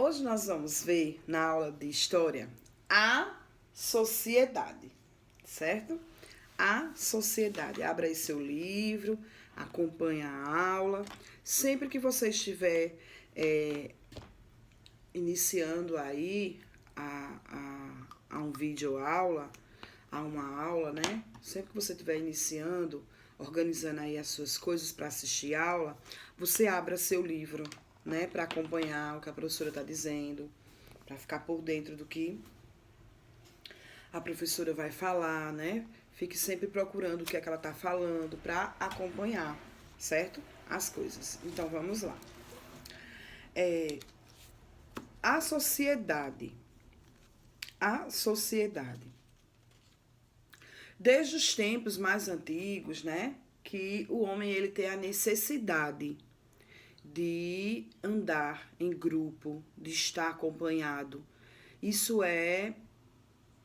Hoje nós vamos ver na aula de história a sociedade, certo? A sociedade. Abra aí seu livro, acompanha a aula. Sempre que você estiver iniciando aí a um vídeo aula, a uma aula, né? Sempre que você estiver iniciando, organizando aí as suas coisas para assistir aula, você abra seu livro, né? Para acompanhar o que a professora está dizendo, para ficar por dentro do que a professora vai falar, né? Fique sempre procurando o que é que ela está falando para acompanhar, certo? As coisas. Então vamos lá. A sociedade. A sociedade. Desde os tempos mais antigos, né, que o homem ele tem a necessidade de andar em grupo, de estar acompanhado. Isso é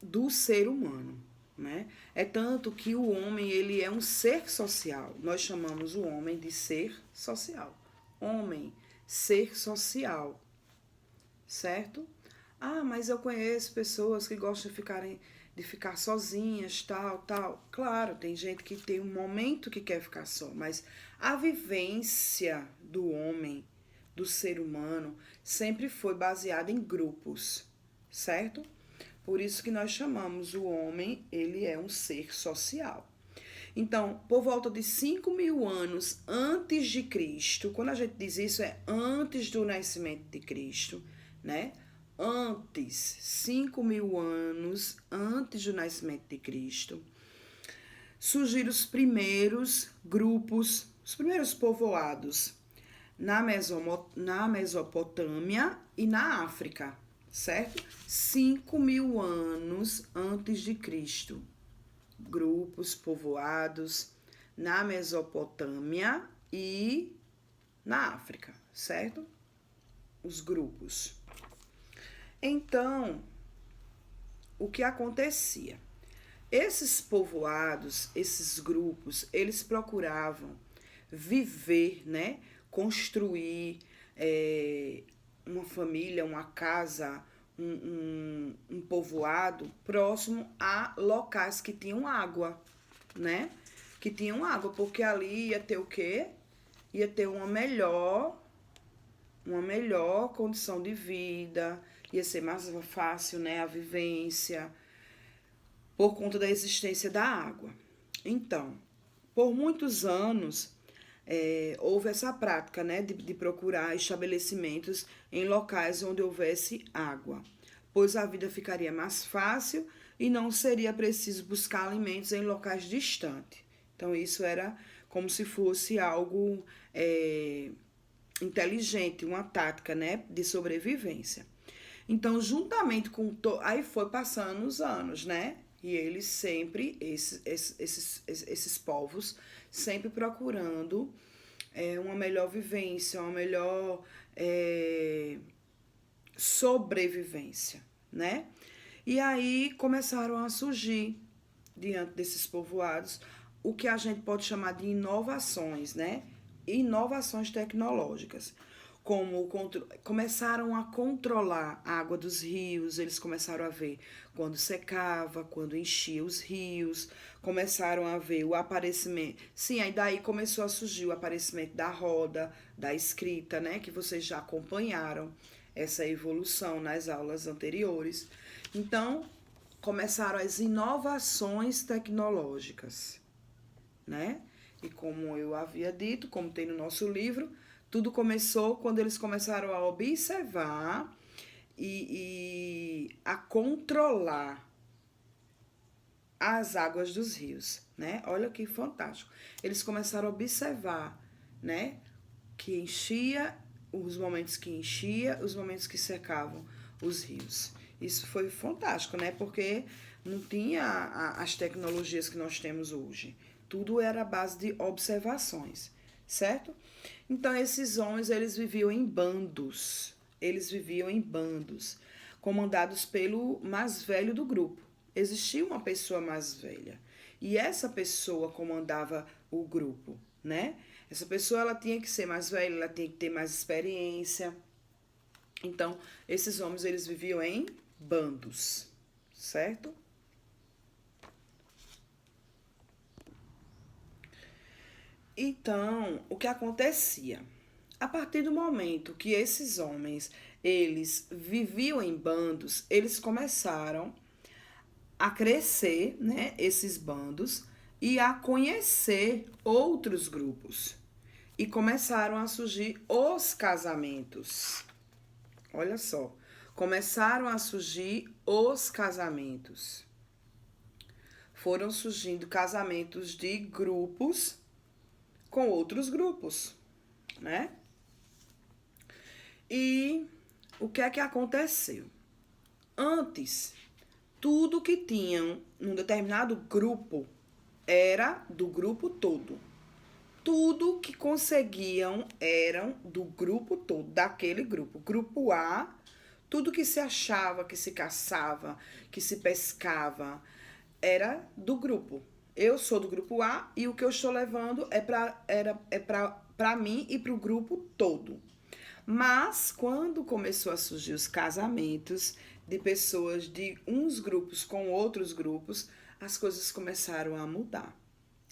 do ser humano, né? É tanto que o homem ele é um ser social. Nós chamamos o homem de ser social. Homem, ser social, certo? Ah, mas eu conheço pessoas que gostam de ficar sozinhas, tal. Claro, tem gente que tem um momento que quer ficar só, mas a vivência do homem, do ser humano, sempre foi baseada em grupos, certo? Por isso que nós chamamos o homem, ele é um ser social. Então, por volta de 5.000 anos antes de Cristo, quando a gente diz isso, é antes do nascimento de Cristo, né? Antes, 5.000 anos antes do nascimento de Cristo, surgiram os primeiros grupos, os primeiros povoados na Mesopotâmia e na África, certo? 5.000 anos antes de Cristo. Grupos povoados na Mesopotâmia e na África, certo? Os grupos. Então, o que acontecia? Esses povoados, esses grupos, eles procuravam viver, né? Construir uma família, uma casa, um povoado próximo a locais que tinham água, né? Que tinham água, porque ali ia ter o quê? Ia ter uma melhor condição de vida, ia ser mais fácil, né, a vivência, por conta da existência da água. Então, por muitos anos, houve essa prática, né, de procurar estabelecimentos em locais onde houvesse água, pois a vida ficaria mais fácil e não seria preciso buscar alimentos em locais distantes. Então, isso era como se fosse algo inteligente, uma tática, né, de sobrevivência. Então, juntamente com... Aí foi passando os anos, né? E eles sempre, esses povos, sempre procurando uma melhor vivência, uma melhor sobrevivência, né? E aí começaram a surgir, diante desses povoados, o que a gente pode chamar de inovações, né? Inovações tecnológicas, como começaram a controlar a água dos rios, eles começaram a ver quando secava, quando enchia os rios, começaram a ver o aparecimento. Sim, aí daí começou a surgir o aparecimento da roda, da escrita, né, que vocês já acompanharam essa evolução nas aulas anteriores. Então, começaram as inovações tecnológicas, né? E como eu havia dito, como tem no nosso livro, tudo começou quando eles começaram a observar e a controlar as águas dos rios, né? Olha que fantástico. Eles começaram a observar, né? Que enchia, os momentos que enchia, os momentos que secavam os rios. Isso foi fantástico, né? Porque não tinha as tecnologias que nós temos hoje. Tudo era à base de observações, certo? Então, esses homens, eles viviam em bandos. Eles viviam em bandos, comandados pelo mais velho do grupo. Existia uma pessoa mais velha. E essa pessoa comandava o grupo, né? Essa pessoa, ela tinha que ser mais velha, ela tinha que ter mais experiência. Então, esses homens, eles viviam em bandos, certo? Então, o que acontecia? A partir do momento que esses homens, eles viviam em bandos, eles começaram a crescer, né, esses bandos, e a conhecer outros grupos. E começaram a surgir os casamentos. Olha só, começaram a surgir os casamentos. Foram surgindo casamentos de grupos com outros grupos, né? E o que é que aconteceu? Antes, tudo que tinham num determinado grupo era do grupo todo. Tudo que conseguiam eram do grupo todo, daquele grupo. Grupo A, tudo que se achava, que se caçava, que se pescava, era do grupo. Eu sou do grupo A e o que eu estou levando é para mim e para o grupo todo. Mas quando começou a surgir os casamentos de pessoas de uns grupos com outros grupos, as coisas começaram a mudar,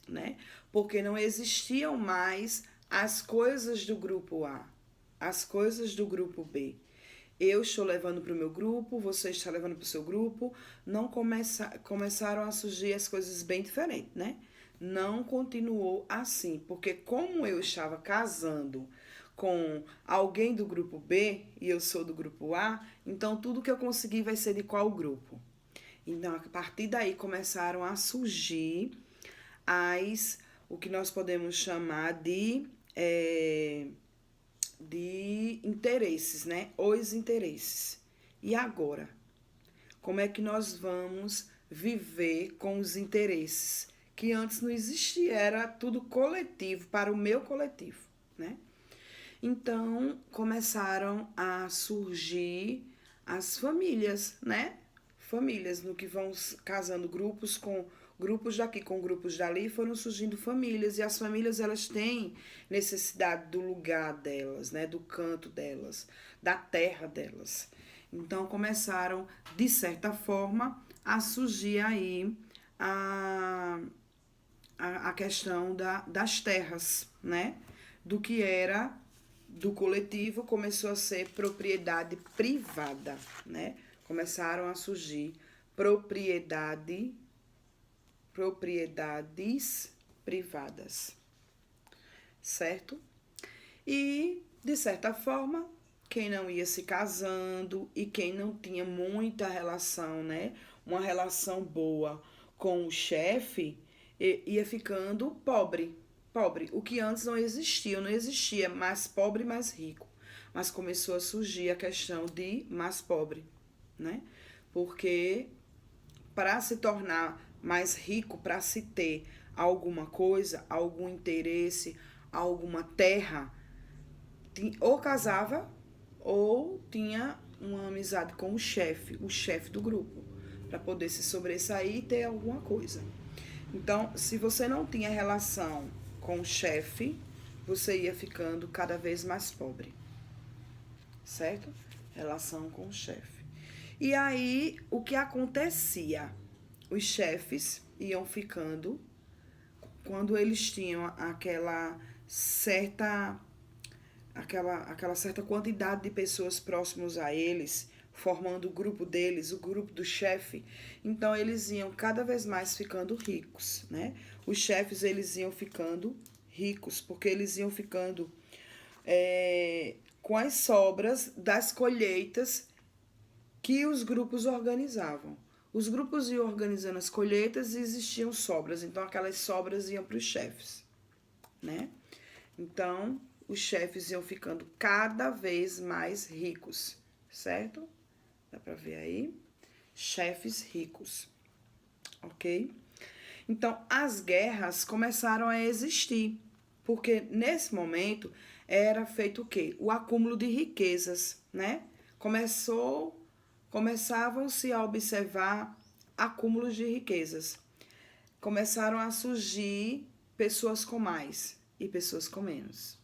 né? Porque não existiam mais as coisas do grupo A, as coisas do grupo B. Eu estou levando para o meu grupo, você está levando para o seu grupo. Não começaram a surgir as coisas bem diferentes, né? Não continuou assim, porque como eu estava casando com alguém do grupo B e eu sou do grupo A, então tudo que eu conseguir vai ser de qual grupo? Então, a partir daí começaram a surgir o que nós podemos chamar de interesses, né? Os interesses. E agora? Como é que nós vamos viver com os interesses? Que antes não existia, era tudo coletivo, para o meu coletivo, né? Então, começaram a surgir as famílias, né? Famílias, no que vão casando grupos daqui com grupos dali, foram surgindo famílias, e as famílias, elas têm necessidade do lugar delas, né, do canto delas, da terra delas. Então começaram, de certa forma, a surgir aí a, a questão das terras, né, do que era do coletivo começou a ser propriedade privada, né? Começaram a surgir propriedades privadas, certo? E, de certa forma, quem não ia se casando e quem não tinha muita relação, né? Uma relação boa com o chefe, ia ficando pobre. Pobre. O que antes não existia mais pobre e mais rico. Mas começou a surgir a questão de mais pobre, né? Porque para se tornar mais rico, para se ter alguma coisa, algum interesse, alguma terra, ou casava ou tinha uma amizade com o chefe do grupo, para poder se sobressair e ter alguma coisa. Então, se você não tinha relação com o chefe, você ia ficando cada vez mais pobre, certo? Relação com o chefe. E aí, o que acontecia? Os chefes iam ficando, quando eles tinham aquela certa quantidade de pessoas próximas a eles, formando o grupo deles, o grupo do chefe, então eles iam cada vez mais ficando ricos, né? Os chefes, eles iam ficando ricos, porque eles iam ficando com as sobras das colheitas que os grupos organizavam. Os grupos iam organizando as colheitas e existiam sobras, então aquelas sobras iam para os chefes, né? Então, os chefes iam ficando cada vez mais ricos, certo? Dá para ver aí? Chefes ricos, ok? Então, as guerras começaram a existir, porque nesse momento era feito o quê? O acúmulo de riquezas, né? Começavam-se a observar acúmulos de riquezas. Começaram a surgir pessoas com mais e pessoas com menos.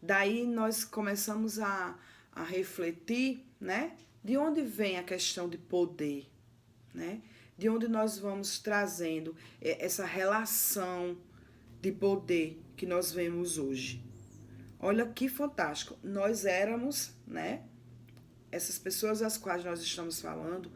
Daí nós começamos a a refletir, né? De onde vem a questão de poder, né? De onde nós vamos trazendo essa relação de poder que nós vemos hoje. Olha que fantástico. Nós éramos, né? Essas pessoas das quais nós estamos falando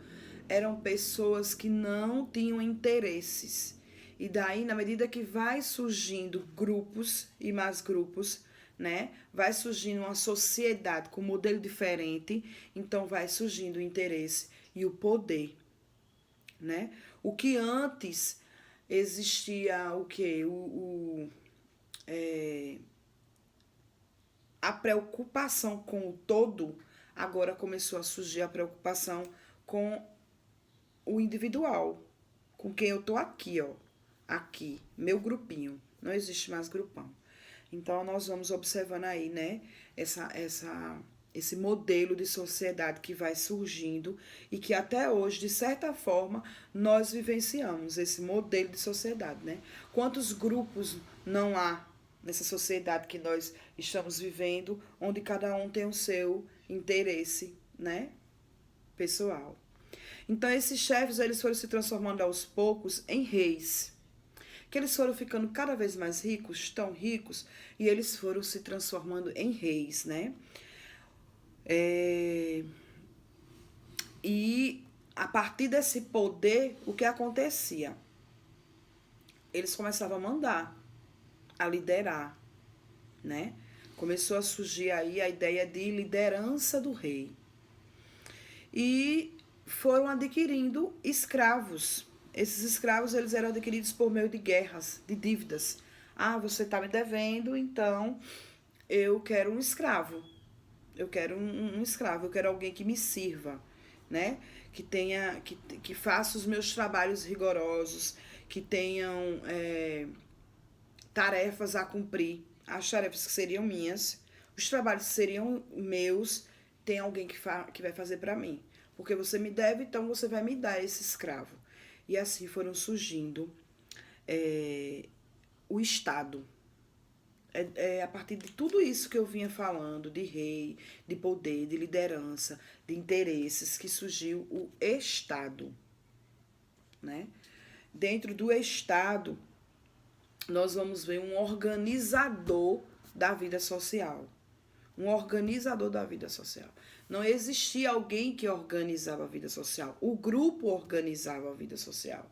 eram pessoas que não tinham interesses. E daí, na medida que vai surgindo grupos e mais grupos, né? Vai surgindo uma sociedade com um modelo diferente, então vai surgindo o interesse e o poder, né? O que antes existia o quê? A preocupação com o todo, agora começou a surgir a preocupação com o individual, com quem eu tô aqui, ó. Aqui, meu grupinho. Não existe mais grupão. Então, nós vamos observando aí, né, esse modelo de sociedade que vai surgindo e que até hoje, de certa forma, nós vivenciamos esse modelo de sociedade, né? Quantos grupos não há nessa sociedade que nós estamos vivendo, onde cada um tem o seu interesse, né, pessoal. Então, esses chefes, eles foram se transformando aos poucos em reis, que eles foram ficando cada vez mais ricos, tão ricos, e eles foram se transformando em reis, né? E a partir desse poder, o que acontecia? Eles começavam a mandar, a liderar, né? Começou a surgir aí a ideia de liderança do rei. E foram adquirindo escravos. Esses escravos, eles eram adquiridos por meio de guerras, de dívidas. Ah, você está me devendo, então eu quero um escravo. Eu quero um escravo, eu quero alguém que me sirva, né? Que faça os meus trabalhos rigorosos, que tenham tarefas a cumprir. As tarefas que seriam minhas, os trabalhos que seriam meus, tem alguém que vai fazer para mim. Porque você me deve, então você vai me dar esse escravo. E assim foram surgindo o Estado. A partir de tudo isso que eu vinha falando, de rei, de poder, de liderança, de interesses, que surgiu o Estado, né? Dentro do Estado, nós vamos ver um organizador da vida social. Um organizador da vida social. Não existia alguém que organizava a vida social. O grupo organizava a vida social.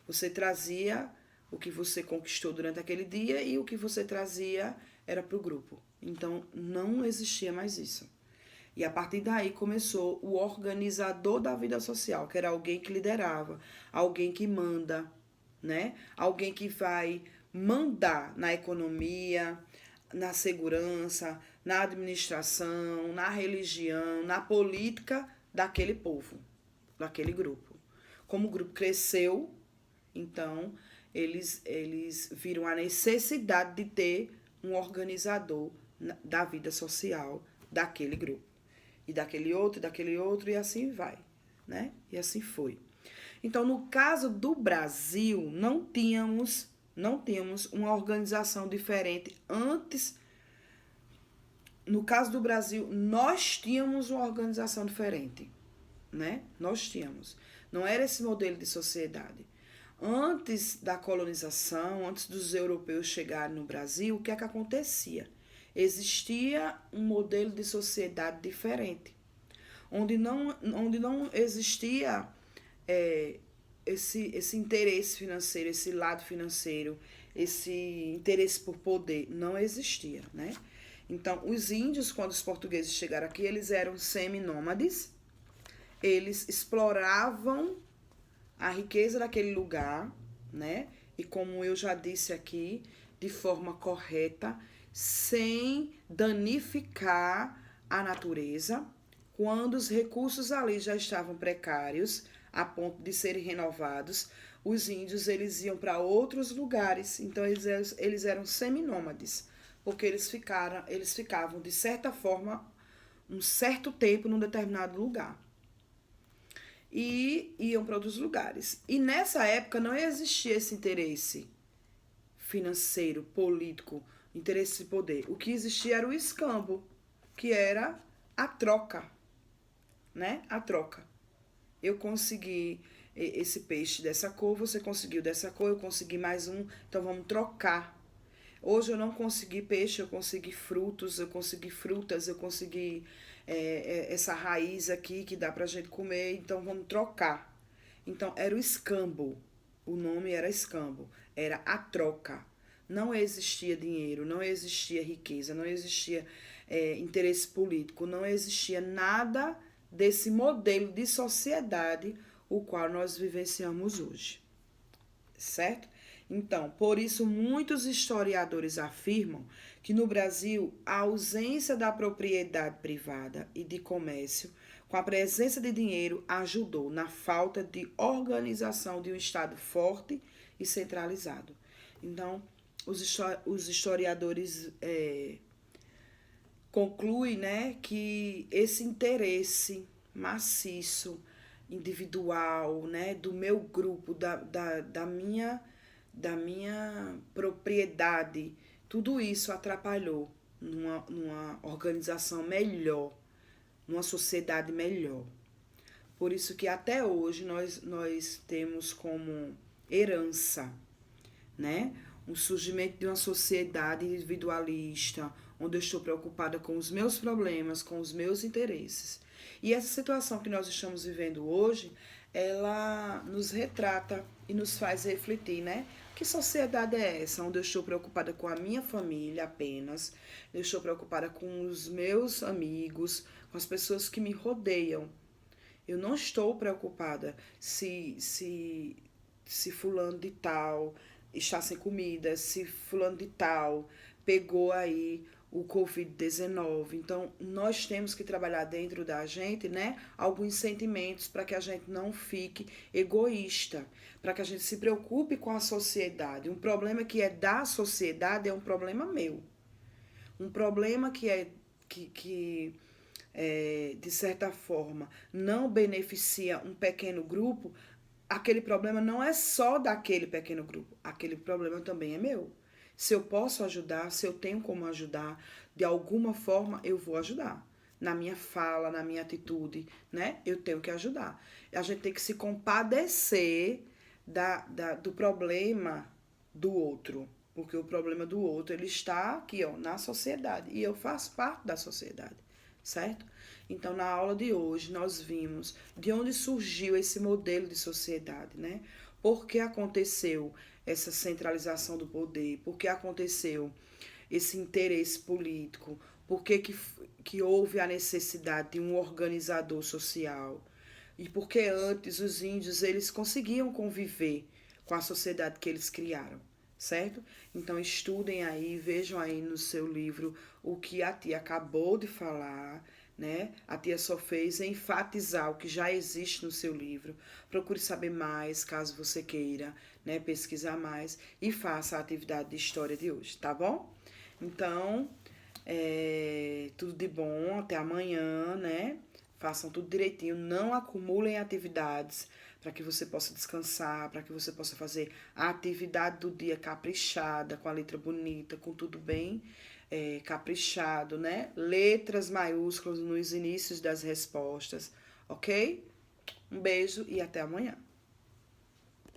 Você trazia o que você conquistou durante aquele dia e o que você trazia era para o grupo. Então, não existia mais isso. E a partir daí começou o organizador da vida social, que era alguém que liderava, alguém que manda, né? Alguém que vai mandar na economia, na segurança, na administração, na religião, na política daquele povo, daquele grupo. Como o grupo cresceu, então eles viram a necessidade de ter um organizador da vida social daquele grupo. E daquele outro, e assim vai, né? E assim foi. Então, no caso do Brasil, não tínhamos uma organização diferente antes. No caso do Brasil, nós tínhamos uma organização diferente, né? Nós tínhamos. Não era esse modelo de sociedade. Antes da colonização, antes dos europeus chegarem no Brasil, o que é que acontecia? Existia um modelo de sociedade diferente, onde não existia esse interesse financeiro, esse lado financeiro, esse interesse por poder, não existia, né? Então, os índios, quando os portugueses chegaram aqui, eles eram seminômades, eles exploravam a riqueza daquele lugar, né? E como eu já disse aqui, de forma correta, sem danificar a natureza. Quando os recursos ali já estavam precários, a ponto de serem renovados, os índios eles iam para outros lugares. Então eles eram seminômades, porque eles ficavam de certa forma um certo tempo num determinado lugar e iam para outros lugares. E nessa época não existia esse interesse financeiro, político, interesse de poder. O que existia era o escambo, que era a troca, né? A troca. Eu consegui esse peixe dessa cor, você conseguiu dessa cor, eu consegui mais um, então vamos trocar. Hoje eu não consegui peixe, eu consegui frutos, eu consegui frutas, eu consegui essa raiz aqui que dá pra gente comer, então vamos trocar. Então era o escambo, o nome era escambo, era a troca. Não existia dinheiro, não existia riqueza, não existia interesse político, não existia nada desse modelo de sociedade o qual nós vivenciamos hoje, certo? Então, por isso, muitos historiadores afirmam que no Brasil a ausência da propriedade privada e de comércio, com a presença de dinheiro, ajudou na falta de organização de um Estado forte e centralizado. Então, os historiadores concluem, né, que esse interesse maciço, individual, né, do meu grupo, da minha propriedade, tudo isso atrapalhou numa organização melhor, numa sociedade melhor. Por isso que até hoje nós temos como herança, né, um surgimento de uma sociedade individualista, onde eu estou preocupada com os meus problemas, com os meus interesses. E essa situação que nós estamos vivendo hoje, ela nos retrata e nos faz refletir, né? Que sociedade é essa onde eu estou preocupada com a minha família apenas, eu estou preocupada com os meus amigos, com as pessoas que me rodeiam. Eu não estou preocupada se fulano de tal está sem comida, se fulano de tal pegou aí o Covid-19. Então, nós temos que trabalhar dentro da gente, né, alguns sentimentos para que a gente não fique egoísta, para que a gente se preocupe com a sociedade. Um problema que é da sociedade é um problema meu. Um problema que de certa forma, não beneficia um pequeno grupo, aquele problema não é só daquele pequeno grupo, aquele problema também é meu. Se eu posso ajudar, se eu tenho como ajudar, de alguma forma eu vou ajudar. Na minha fala, na minha atitude, né? Eu tenho que ajudar. A gente tem que se compadecer do problema do outro. Porque o problema do outro, ele está aqui, ó, na sociedade. E eu faço parte da sociedade, certo? Então, na aula de hoje, nós vimos de onde surgiu esse modelo de sociedade, né? Por que aconteceu essa centralização do poder? Por que aconteceu esse interesse político? Por que houve a necessidade de um organizador social? E por que antes os índios eles conseguiam conviver com a sociedade que eles criaram, certo? Então estudem aí, vejam aí no seu livro o que a tia acabou de falar, né? A tia só fez enfatizar o que já existe no seu livro. Procure saber mais, caso você queira, né? Pesquisar mais e faça a atividade de história de hoje, tá bom? Então, tudo de bom, até amanhã, né? Façam tudo direitinho, não acumulem atividades para que você possa descansar, para que você possa fazer a atividade do dia caprichada, com a letra bonita, com tudo bem caprichado, né? Letras maiúsculas nos inícios das respostas, ok? Um beijo e até amanhã.